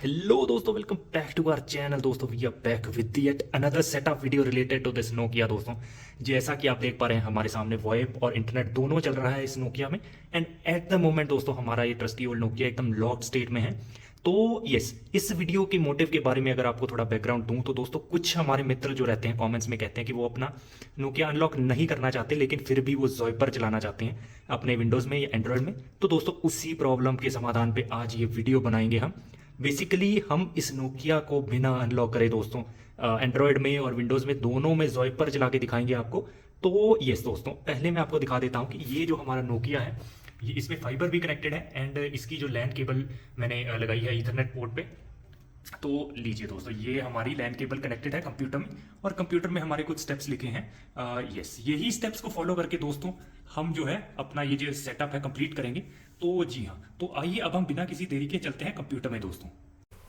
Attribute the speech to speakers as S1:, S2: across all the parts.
S1: Hello दोस्तों, welcome back to our channel. दोस्तों we are back with yet another set of video related to this Nokia. दोस्तों जैसा कि आप देख पा रहे हैं, हमारे सामने वॉइप और इंटरनेट दोनों चल रहा है इस नोकिया में। एंड एट द मोमेंट दोस्तों हमारा ये ट्रस्टी ओल्ड नोकिया एकदम लॉक स्टेट में है। तो यस, इस वीडियो के मोटिव के बारे में अगर आपको थोड़ा बैकग्राउंड दूं तो दोस्तों कुछ हमारे मित्र जो रहते हैं कमेंट्स में कहते हैं कि वो अपना नोकिया अनलॉक नहीं करना चाहते, लेकिन फिर भी वो जॉइपर चलाना चाहते हैं अपने विंडोज़ में या एंड्रॉयड में। तो दोस्तों उसी प्रॉब्लम के समाधान पे आज ये वीडियो बनाएंगे हम। बेसिकली हम इस नोकिया को बिना अनलॉक करे दोस्तों एंड्रॉयड में और विंडोज़ में दोनों में जॉइपर चला के दिखाएंगे आपको। तो यस दोस्तों, पहले मैं आपको दिखा देता हूँ कि ये जो हमारा नोकिया है, ये इसमें फाइबर भी कनेक्टेड है एंड इसकी जो लैन केबल मैंने लगाई है ईथरनेट पोर्ट पे। तो लीजिए दोस्तों, ये हमारी लैन केबल कनेक्टेड है कंप्यूटर में और कंप्यूटर में हमारे कुछ स्टेप्स लिखे हैं। यस, यही स्टेप्स को फॉलो करके दोस्तों हम जो है अपना ये जो सेटअप है कंप्लीट करेंगे। तो जी हाँ, तो आइए अब हम बिना किसी देरी के चलते हैं कंप्यूटर में दोस्तों।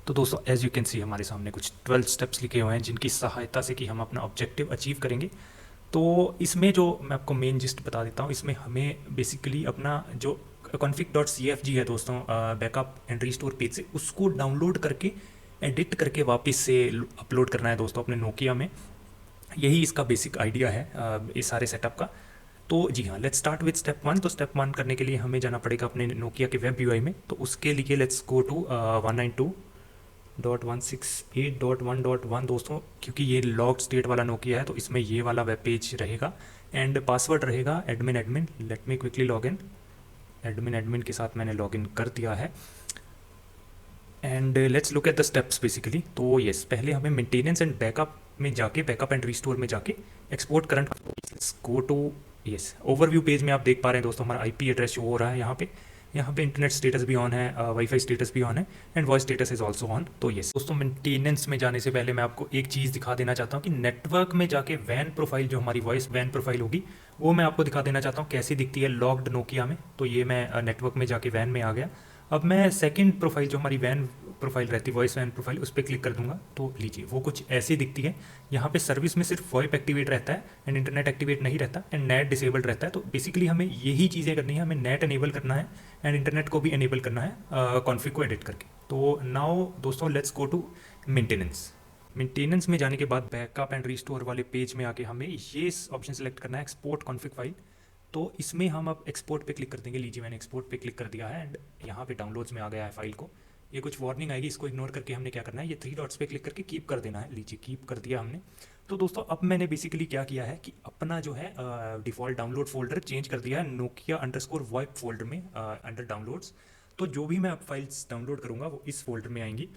S1: तो दोस्तों एज यू कैन सी हमारे सामने कुछ 12 स्टेप्स लिखे हुए हैं जिनकी सहायता से कि हम अपना ऑब्जेक्टिव अचीव करेंगे। तो इसमें जो मैं आपको मेन जिस्ट बता देता हूँ, इसमें हमें बेसिकली अपना जो config.cfg है दोस्तों, बैकअप एंड रिस्टोर पेज से उसको डाउनलोड करके एडिट करके वापस से अपलोड करना है दोस्तों अपने नोकिया में। यही इसका बेसिक आइडिया है इस सारे सेटअप का। तो जी हाँ, let's start with step one. तो स्टेप वन करने के लिए हमें जाना पड़ेगा अपने नोकिया के वेब यूआई में। तो उसके लिए लेट्स गो टू 192.168.1.1 दोस्तों, क्योंकि ये लॉक्ड स्टेट वाला नोकिया है तो इसमें ये वाला वेब पेज रहेगा एंड पासवर्ड रहेगा admin admin. Late me quickly log in. Admin admin के साथ मैंने लॉग इन कर दिया है and let's look at the steps basically. तो यस, पहले हमें मेंटेनेंस एंड बैकअप में जाके, बैकअप एंड रिस्टोर में जाके export current, let's go to yes overview page में। आप देख पा रहे हैं दोस्तों हमारा आईपी एड्रेस शो हो रहा है यहाँ पे इंटरनेट स्टेटस भी ऑन है, वाईफाई स्टेटस भी ऑन है and voice status is also on. तो यस दोस्तों, मेंटेनेंस में जाने से पहले मैं आपको एक चीज़ दिखा देना चाहता हूँ कि नेटवर्क में जाके वैन प्रोफाइल, जो हमारी वॉइस वैन प्रोफाइल होगी, वो मैं आपको दिखा देना चाहता हूँ कैसी दिखती है लॉग्ड नोकिया में। तो ये मैं नेटवर्क में जाके वैन में आ गया। अब मैं सेकंड प्रोफाइल, जो हमारी वैन प्रोफाइल रहती है, वॉइस वैन प्रोफाइल, उस पर क्लिक कर दूंगा। तो लीजिए वो कुछ ऐसी दिखती है। यहाँ पे सर्विस में सिर्फ वॉइप एक्टिवेट रहता है एंड इंटरनेट एक्टिवेट नहीं रहता एंड नेट डिसेबल्ड रहता है। तो बेसिकली हमें यही चीज़ें करनी है, हमें नेट एनेबल करना है एंड इंटरनेट को भी एनेबल करना है कॉन्फ़िग को एडिट करके। तो नाउ दोस्तों let's go to maintenance. Maintenance में जाने के बाद बैकअप एंड रिस्टोर वाले पेज में आके हमें ये ऑप्शन सेलेक्ट करना है, एक्सपोर्ट कॉन्फ़िग फाइल। तो इसमें हम अब एक्सपोर्ट पे क्लिक कर देंगे। लीजिए मैंने एक्सपोर्ट पे क्लिक कर दिया है एंड यहाँ पे डाउनलोड्स में आ गया है फाइल को। ये कुछ वार्निंग आएगी, इसको इग्नोर करके हमने क्या करना है, ये 3 डॉट्स पे क्लिक करके कीप कर देना है। लीजिए कीप कर दिया हमने। तो दोस्तों अब मैंने बेसिकली क्या किया है कि अपना जो है डिफ़ॉल्ट डाउनलोड फोल्डर चेंज कर दिया है नोकिया अंडरस्कोर वॉइप फोल्डर में अंडर डाउनलोड्स। तो जो भी मैं अब फाइल्स डाउनलोड करूँगा वो इस फोल्डर में आएंगी।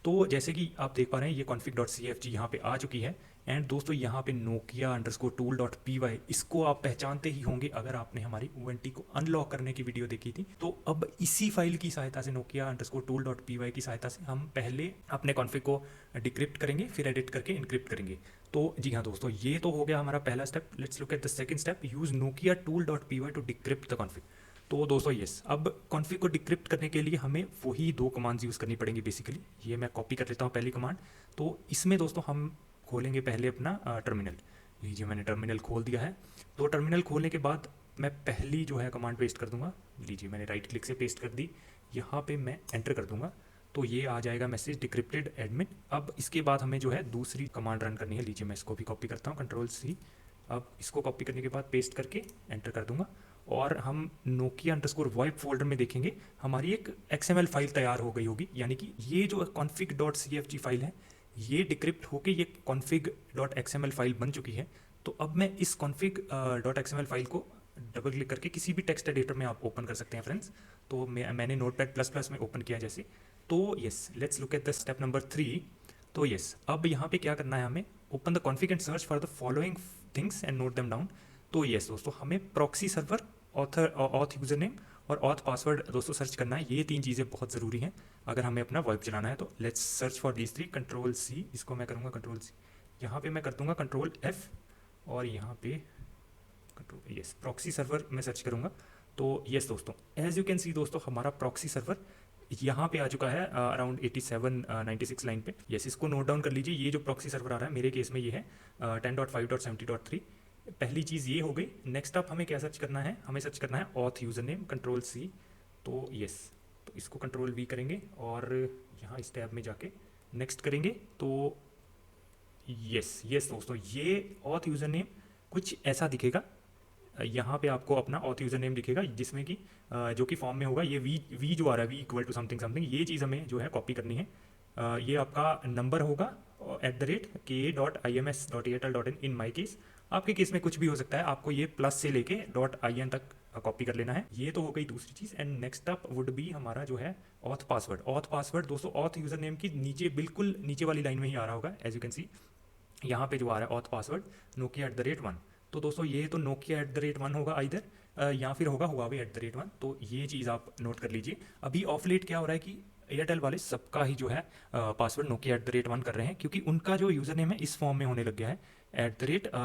S1: तो जैसे कि आप देख पा रहे हैं ये config.cfg यहाँ पे आ चुकी है एंड दोस्तों यहाँ पे nokia underscore tool dot P Y, इसको आप पहचानते ही होंगे अगर आपने हमारी ONT को अनलॉक करने की वीडियो देखी थी। तो अब इसी फाइल की सहायता से, nokia underscore tool dot P Y की सहायता से हम पहले अपने कॉन्फ़िग को डिक्रिप्ट करेंगे, फिर एडिट करके इनक्रिप्ट करेंगे। तो जी हाँ दोस्तों, ये तो हो गया हमारा पहला step. Let's look at the second step, use nokia tool dot P Y to decrypt the config. तो दोस्तों यस, अब कॉन्फ़िग को डिक्रिप्ट करने के लिए हमें वही 2 कमांड्स यूज़ करनी पड़ेंगी बेसिकली। ये मैं कॉपी कर लेता हूँ पहली कमांड। तो इसमें दोस्तों हम खोलेंगे पहले अपना टर्मिनल। लीजिए मैंने टर्मिनल खोल दिया है। तो टर्मिनल खोलने के बाद मैं पहली जो है कमांड पेस्ट कर दूंगा। लीजिए मैंने राइट क्लिक से पेस्ट कर दी, यहाँ पे मैं एंटर कर दूंगा। तो ये आ जाएगा मैसेज डिक्रिप्टेड एडमिन। अब इसके बाद हमें जो है दूसरी कमांड रन करनी है। लीजिए मैं इसको भी कॉपी करता हूँ, कंट्रोल-C। अब इसको कॉपी करने के बाद पेस्ट करके एंटर कर दूंगा और हम nokia अंडरस्कोर वॉइप फोल्डर में देखेंगे हमारी एक XML फाइल तैयार हो गई होगी। यानी कि ये जो config.cfg फाइल है ये डिक्रिप्ट होके ये config.xml फाइल बन चुकी है। तो अब मैं इस config.xml फाइल को डबल क्लिक करके किसी भी टेक्स्ट एडिटर में आप ओपन कर सकते हैं फ्रेंड्स। तो मैंने नोटपैड प्लस प्लस में ओपन किया जैसे। तो yes, let's look at the step number 3। तो यस, अब यहाँ पे क्या करना है, हमें open the config and search for the following things and note them down. तो यस दोस्तों, हमें proxy server, auth user name और ऑथ पासवर्ड दोस्तों सर्च करना है। ये 3 चीज़ें बहुत ज़रूरी हैं अगर हमें अपना वॉइप चलाना है। तो let's search for these 3। Control-C, इसको मैं करूँगा कंट्रोल-C, यहाँ पे मैं कर दूँगा कंट्रोल-F और यहाँ पे कंट्रोल यस प्रॉक्सी सर्वर मैं सर्च करूँगा। तो यस दोस्तों, एज यू कैन सी दोस्तों हमारा प्रॉक्सी सर्वर यहाँ पे आ चुका है अराउंड 8796 लाइन पे। यस, इसको नोट डाउन कर लीजिए। ये जो प्रॉक्सी सर्वर आ रहा है मेरे केस में ये है 10.5.70.3। पहली चीज़ ये हो गई। नेक्स्ट अप हमें क्या सर्च करना है, हमें सर्च करना है ऑथ यूज़र नेम, कंट्रोल-C। तो यस, तो इसको कंट्रोल वी करेंगे और यहाँ इस टैब में जाके नेक्स्ट करेंगे। तो यस यस दोस्तों, ये ऑथ यूज़र नेम कुछ ऐसा दिखेगा। यहाँ पे आपको अपना ऑथ यूज़र नेम दिखेगा जिसमें कि जो कि फॉर्म में होगा ये वी जो आ रहा है, V equal to something something, ये चीज़ हमें जो है कॉपी करनी है। ये आपका नंबर होगा @ka.ims.airtel.in इन माई केस। आपके केस में कुछ भी हो सकता है, आपको ये प्लस से लेके .in तक कॉपी कर लेना है। ये तो हो गई दूसरी चीज़। And next up would be हमारा जो है ऑथ पासवर्ड। ऑथ पासवर्ड दोस्तों ऑथ यूज़र नेम की नीचे, बिल्कुल नीचे वाली लाइन में ही आ रहा होगा। एज यू कैन सी यहाँ पे जो आ रहा है ऑथ पासवर्ड Nokia@1। तो दोस्तों ये तो Nokia@1 होगा इधर, या फिर होगा Huawei@1। तो ये चीज़ आप नोट कर लीजिए। अभी ऑफ लेट क्या हो रहा है कि एयरटेल वाले सबका ही जो है पासवर्ड Nokia@1 कर रहे हैं, क्योंकि उनका जो यूज़र नेम है इस फॉर्म में होने लग गया है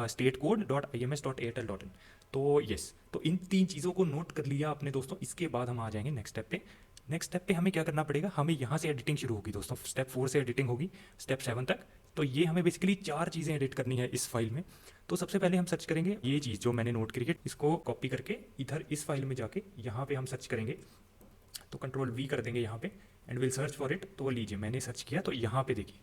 S1: @statecode.ims.airtel.in। तो यस, तो इन 3 चीज़ों को नोट कर लिया आपने दोस्तों। इसके बाद हम आ जाएंगे नेक्स्ट स्टेप पे। नेक्स्ट स्टेप पे हमें क्या करना पड़ेगा, हमें यहाँ से एडिटिंग शुरू होगी दोस्तों। स्टेप 4 से एडिटिंग होगी स्टेप 7 तक। तो ये हमें बेसिकली 4 चीज़ें एडिट करनी है इस फाइल में। तो सबसे पहले हम सर्च करेंगे ये चीज़ जो मैंने नोट करी है, इसको कॉपी करके इधर इस फाइल में जाके यहाँ पे हम सर्च करेंगे। तो कंट्रोल वी कर देंगे यहाँ पे and will search for it. तो लीजिए मैंने सर्च किया, तो यहाँ पे देखिए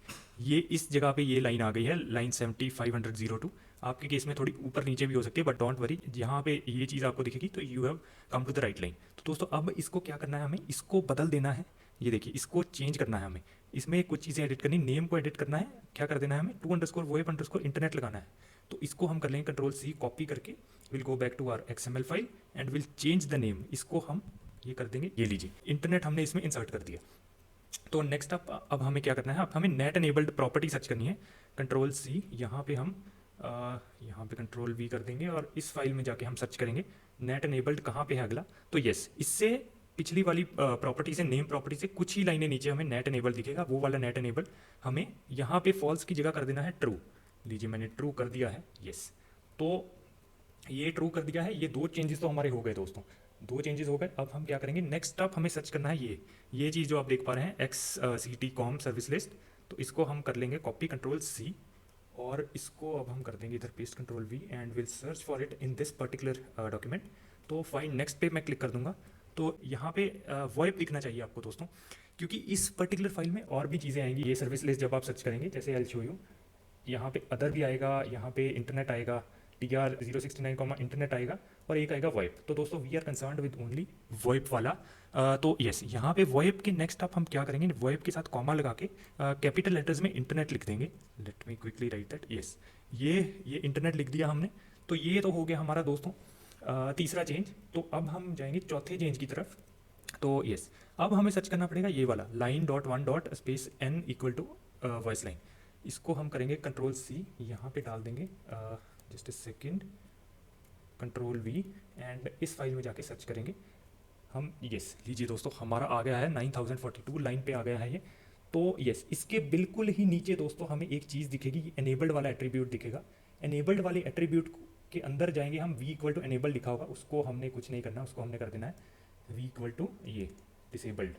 S1: ये इस जगह पे ये लाइन आ गई है, लाइन 7502। आपके केस में थोड़ी ऊपर नीचे भी हो सकती है, बट डोंट वरी, यहाँ पे ये चीज़ आपको दिखेगी तो you have come to the right line. तो दोस्तों अब इसको क्या करना है, हमें इसको बदल देना है। ये देखिए इसको चेंज करना है हमें। इसमें कुछ चीज़ें एडिट करनी, नेम को एडिट करना है। क्या कर देना है हमें, to_voip_internet लगाना है। तो इसको हम कर लेंगे कंट्रोल सी, कॉपी करके will go back to our XML file and will change the name. इसको हम ये कर देंगे, ये लीजिए इंटरनेट हमने इसमें इंसर्ट कर दिया। तो नेक्स्ट अब हमें क्या करना है, अब हमें नेट एनेबल्ड प्रॉपर्टी सर्च करनी है। कंट्रोल सी, यहाँ पे हम यहाँ पे कंट्रोल वी कर देंगे और इस फाइल में जाके हम सर्च करेंगे नेट एनेबल्ड कहाँ पे है अगला। तो यस, इससे पिछली वाली प्रॉपर्टी से, नेम प्रॉपर्टी से कुछ ही लाइनें नीचे हमें नेट एनेबल दिखेगा। वो वाला नेट एनेबल हमें यहाँ पे फॉल्स की जगह कर देना है ट्रू। लीजिए मैंने ट्रू कर दिया है, यस। तो ये ट्रू कर दिया है। ये 2 चेंजेस तो हमारे हो गए दोस्तों, 2 चेंजेस हो गए। अब हम क्या करेंगे, नेक्स्ट अप हमें सर्च करना है ये चीज़ जो आप देख पा रहे हैं XCT-com सर्विस लिस्ट। तो इसको हम कर लेंगे कॉपी, कंट्रोल सी, और इसको अब हम कर देंगे इधर paste, control we, and will search for it in this particular document. तो फाइंड नेक्स्ट पे मैं क्लिक कर दूंगा। तो यहाँ पे वॉइप दिखना चाहिए आपको दोस्तों, क्योंकि इस पर्टिकुलर फाइल में और भी चीज़ें आएंगी। ये सर्विस लिस्ट जब आप सर्च करेंगे, जैसे आई शो यू, यहाँ पे अदर भी आएगा, यहाँ पे इंटरनेट आएगा, TR069 इंटरनेट आएगा, और एक आएगा वॉइप। तो दोस्तों we are concerned with only VoIP वाला। तो यस, यहाँ पे वॉइप के नेक्स्ट आप हम क्या करेंगे, वॉइप के साथ कॉमा लगा के कैपिटल लेटर्स में इंटरनेट लिख देंगे। Late me quickly right that, yes, ये इंटरनेट लिख दिया हमने। तो ये तो हो गया हमारा दोस्तों तीसरा चेंज। तो अब हम जाएंगे चौथे चेंज की तरफ। तो यस, अब हमें सर्च करना पड़ेगा ये वाला line.1.n equal to voice line. इसको हम करेंगे कंट्रोल सी, यहाँ पे डाल देंगे, just a second, control we, and इस फाइल में जाके सर्च करेंगे हम। यस, लीजिए दोस्तों हमारा आ गया है 9042 लाइन पे आ गया है ये। तो यस, इसके बिल्कुल ही नीचे दोस्तों हमें एक चीज़ दिखेगी, एनेबल्ड वाला एट्रीब्यूट दिखेगा। एनेबल्ड वाले एट्रीब्यूट के अंदर जाएंगे हम, वी इक्वल टू एनेबल लिखा होगा, उसको हमने कुछ नहीं करना, उसको हमने कर देना है वी इक्वल टू ये डिसेबल्ड।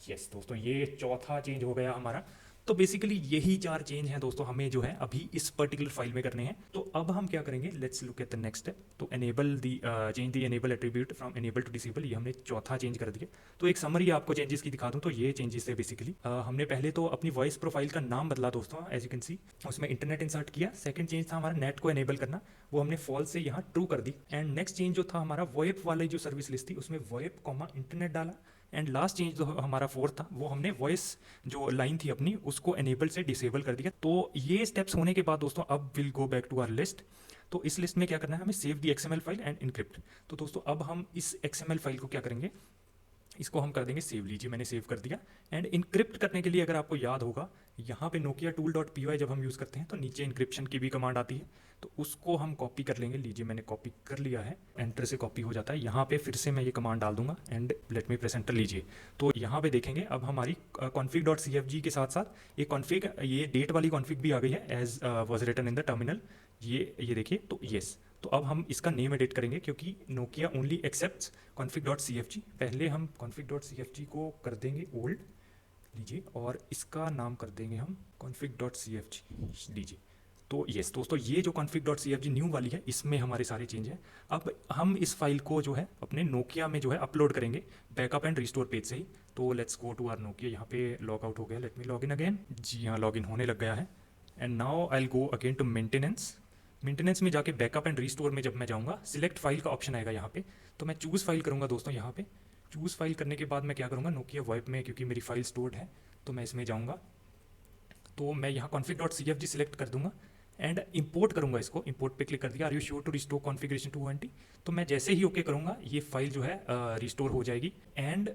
S1: यस दोस्तों, ये चौथा चेंज हो गया हमारा। तो बेसिकली यही 4 चेंज हैं दोस्तों हमें जो है अभी इस पर्टिकुलर फाइल में करने हैं। तो अब हम क्या करेंगे, let's look at the next step. तो enable the change the enable attribute from enable to disable, ये हमने चौथा चेंज कर दिया। तो एक समरी आपको चेंजेस की दिखा दूं, तो ये चेंजेस है बेसिकली। हमने पहले तो अपनी वॉइस प्रोफाइल का नाम बदला दोस्तों, एज यू कैन सी, उसमें इंटरनेट इंसर्ट किया। सेकंड चेंज था हमारा नेट को एनेबल करना, वो हमने फॉल्स से यहाँ ट्रू कर दी। एंड नेक्स्ट चेंज जो था हमारा वॉइप वाली जो सर्विस लिस्ट थी, उसमें वॉइप कॉमा इंटरनेट डाला। एंड लास्ट चेंज जो हमारा फोर्थ था, वो हमने वॉइस जो लाइन थी अपनी, उसको एनेबल से डिसेबल कर दिया। तो ये स्टेप्स होने के बाद दोस्तों अब will go back to our list. तो इस लिस्ट में क्या करना है, हमें save the XML file and encrypt. तो दोस्तों अब हम इस XML फाइल को क्या करेंगे, इसको हम कर देंगे सेव। लीजिए मैंने सेव कर दिया। एंड इनक्रिप्ट करने के लिए अगर आपको याद होगा, यहाँ पे Nokia tool.py जब हम यूज़ करते हैं तो नीचे इनक्रिप्शन की भी कमांड आती है, तो उसको हम कॉपी कर लेंगे। लीजिए मैंने कॉपी कर लिया है, एंटर से कॉपी हो जाता है। यहाँ पे फिर से मैं ये कमांड डाल दूंगा and let me press enter. लीजिए, तो यहाँ पे देखेंगे अब हमारी config.cfg के साथ साथ ये डेट वाली कॉन्फ़िग भी आ गई है, as was written in the terminal. ये देखिए, तो येस, तो अब हम इसका नेम एडिट करेंगे, क्योंकि Nokia ओनली एक्सेप्ट्स config.cfg। पहले हम config.cfg को कर देंगे ओल्ड, लीजिए, और इसका नाम कर देंगे हम config.cfg। लीजिए, तो यस दोस्तों, ये जो config.cfg न्यू वाली है इसमें हमारे सारे चेंज हैं। अब हम इस फाइल को जो है अपने नोकिया में जो है अपलोड करेंगे बैकअप एंड रिस्टोर पेज से ही। तो let's go to our Nokia. यहाँ पे लॉग आउट हो गया, let me log in again. जी हाँ, लॉग इन होने लग गया है। And now I go again to maintenance में जाके बैकअप एंड रिस्टोर में जब मैं जाऊँगा, सिलेक्ट फाइल का ऑप्शन आएगा यहाँ पे। तो मैं चूज़ फाइल करूँगा दोस्तों। यहाँ पे चूज़ फाइल करने के बाद मैं क्या करूँगा, नोकिया वॉइप में क्योंकि मेरी फाइल स्टोर्ड है तो मैं इसमें जाऊँगा। तो मैं यहाँ config.cfg सिलेक्ट कर दूंगा एंड इंपोर्ट करूंगा इसको। इंपोर्ट पे क्लिक कर दिया। Are you sure to restore configuration to ONT। तो मैं जैसे ही ओके करूंगा ये फाइल जो है रिस्टोर हो जाएगी एंड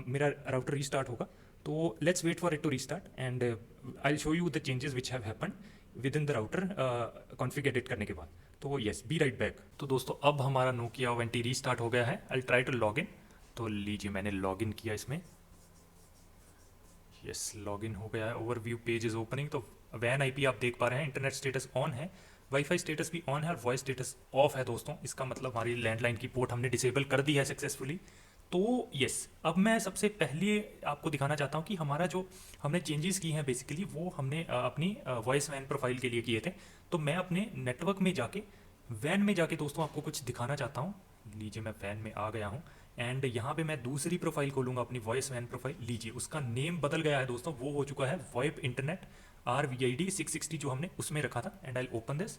S1: मेरा राउटर रीस्टार्ट होगा। तो let's wait for it to restart and I will show you the changes which have happened within the router config edit करने के बाद। तो यस, बी राइट बैक। तो दोस्तों अब हमारा नोकिया ONT रीस्टार्ट हो गया है। I try to log in. तो लीजिए, मैंने लॉग इन किया इसमें। यस, लॉगिन हो गया है। Overview page is opening. तो वैन आईपी आप देख पा रहे हैं, इंटरनेट स्टेटस ऑन है, वाईफाई स्टेटस भी ऑन है और वॉइस स्टेटस ऑफ है दोस्तों। इसका मतलब हमारी लैंडलाइन की पोर्ट हमने डिसेबल कर दी है सक्सेसफुली। तो यस, अब मैं सबसे पहले आपको दिखाना चाहता हूँ कि हमारा जो हमने चेंजेस किए हैं बेसिकली वो हमने अपनी वॉइस वैन प्रोफाइल के लिए किए थे। तो मैं अपने नेटवर्क में जाके वैन में जाके दोस्तों आपको कुछ दिखाना चाहता हूँ। लीजिए, मैं वैन में आ गया हूँ एंड यहाँ पे मैं दूसरी प्रोफाइल खोलूंगा, अपनी वॉइस वैन प्रोफाइल। लीजिए, उसका नेम बदल गया है दोस्तों, वो हो चुका है वॉइप इंटरनेट RVID 660 जो हमने उसमें रखा था। And I open this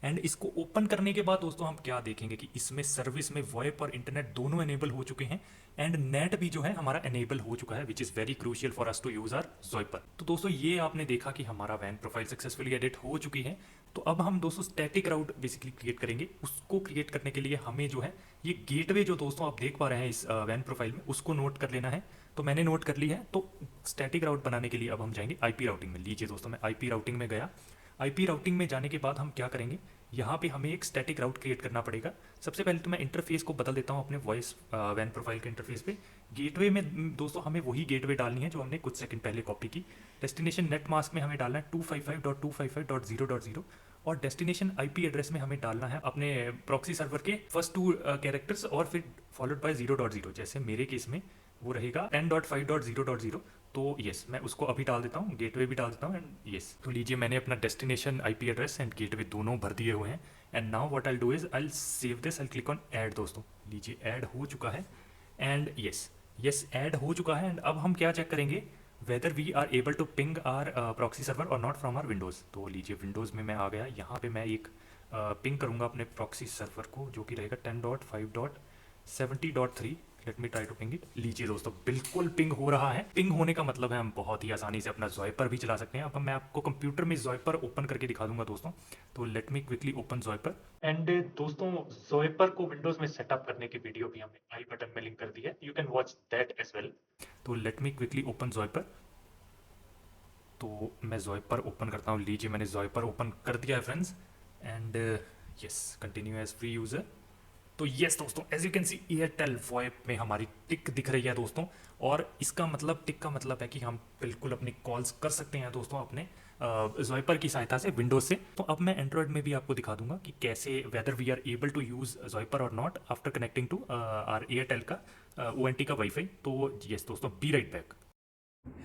S1: and इसको ओपन करने के बाद दोस्तों हम क्या देखेंगे कि इसमें सर्विस में वॉइप और इंटरनेट दोनों एनेबल हो चुके हैं एंड नेट भी जो है हमारा एनेबल हो चुका है, which is very crucial for us to use our Zoiper. तो दोस्तों ये आपने देखा कि हमारा वैन प्रोफाइल सक्सेसफुली एडिट हो चुकी है। तो अब हम दोस्तों स्टैटिक राउट बेसिकली क्रिएट करेंगे। उसको क्रिएट करने के लिए हमें जो है ये गेटवे जो दोस्तों आप देख पा रहे हैं इस वैन प्रोफाइल में, उसको नोट कर लेना है। तो मैंने नोट कर ली है। तो स्टैटिक राउट बनाने के लिए अब हम जाएंगे IP राउटिंग में। लीजिए दोस्तों, मैं IP राउटिंग में गया। IP राउटिंग में जाने के बाद हम क्या करेंगे, यहाँ पे हमें एक स्टैटिक राउट क्रिएट करना पड़ेगा। सबसे पहले तो मैं इंटरफेस को बदल देता हूँ अपने वॉइस वैन प्रोफाइल के इंटरफेस पे। गेटवे में दोस्तों हमें वही गेटवे डालनी है जो हमने कुछ सेकंड पहले कॉपी की। डेस्टिनेशन नेट मास्क में हमें डालना है 255.255.0.0 और डेस्टिनेशन IP एड्रेस में हमें डालना है अपने प्रॉक्सी सर्वर के फर्स्ट 2 कैरेक्टर्स और फिर फॉलोड बाय 0.0। जैसे मेरे केस में वो रहेगा 10.5.0.0। तो यस, मैं उसको अभी डाल देता हूँ, गेटवे भी डाल देता हूँ एंड यस। तो लीजिए, मैंने अपना destination IP address and gateway दोनों भर दिए हुए हैं। And now what I do is I save this, I click on add. दोस्तों लीजिए, ऐड हो चुका है एंड यस ऐड हो चुका है। एंड अब हम क्या चेक करेंगे, whether we are able to ping our proxy server or not from our Windows. तो लीजिए, विंडोज़ में मैं आ गया। यहाँ पे मैं एक पिंग करूँगा अपने प्रॉक्सी सर्वर को जो कि रहेगा 10.5.70.3। Let me try to ping it. लीजिए दोस्तों, बिल्कुल पिंग हो रहा है। पिंग होने का मतलब है हम बहुत ही आसानी से अपना ज़ोइपर भी चला सकते हैं। अब मैं आपको कंप्यूटर में ज़ोइपर ओपन करके दिखा दूंगा दोस्तों। तो let me quickly open Zoiper. And दोस्तों, ज़ोइपर को विंडोज़ में सेटअप करने की वीडियो भी हमने आई बटन में लिंक कर दी है, you can watch that as well. तो let me quickly open Zoiper. तो मैं ज़ोइपर ओपन करता हूँ। लीजिए, मैंने ज़ोइपर ओपन कर दिया है friends and yes, continue as free user. तो यस दोस्तों, as you can see Airtel VoIP में हमारी टिक दिख रही है दोस्तों। और इसका मतलब, टिक का मतलब है कि हम बिल्कुल अपनी कॉल्स कर सकते हैं दोस्तों अपने ज़ोइपर की सहायता से विंडोज से। तो अब मैं एंड्रॉयड में भी आपको दिखा दूंगा कि कैसे whether we are able to use Zoiper और not after connecting to our Airtel का ONT का वाईफाई। तो यस दोस्तों, be right back.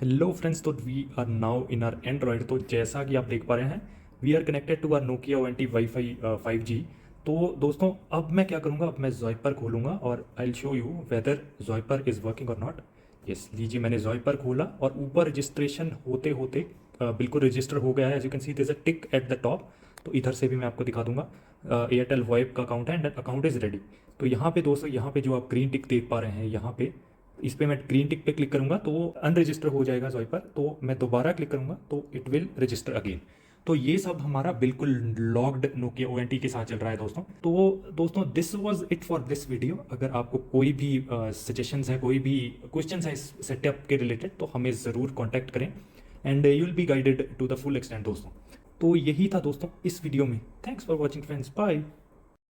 S1: Hello friends, तो we are now in our Android. तो जैसा कि आप देख पा रहे हैं, we are connected to our Nokia ONT WiFi 5G। तो दोस्तों अब मैं क्या करूँगा, अब मैं ज़ोइपर खोलूँगा और I will show you whether Zoiper is working और नॉट। यस, लीजिए, मैंने ज़ोइपर खोला और ऊपर रजिस्ट्रेशन होते होते बिल्कुल रजिस्टर हो गया है। As you can see there is a tick at the top. तो इधर से भी मैं आपको दिखा दूंगा, एयरटेल वॉइप का अकाउंट है एंड अकाउंट इज़ रेडी। तो यहाँ पे दोस्तों, यहाँ पे जो आप ग्रीन टिक देख पा रहे हैं, यहाँ पे इस पर मैं ग्रीन टिक पे क्लिक करूंगा तो अनरजिस्टर हो जाएगा ज़ोइपर। तो मैं दोबारा क्लिक करूंगा तो इट विल रजिस्टर अगेन। तो ये सब हमारा बिल्कुल लॉग्ड नोकिया ONT के साथ चल रहा है दोस्तों। तो दोस्तों, this was it for this video. अगर आपको कोई भी सजेशंस है, कोई भी क्वेश्चंस है इस सेटअप के रिलेटेड, तो हमें ज़रूर कॉन्टैक्ट करें and you will be guided to the full extent दोस्तों। तो यही था दोस्तों इस वीडियो में। Thanks for watching friends, bye.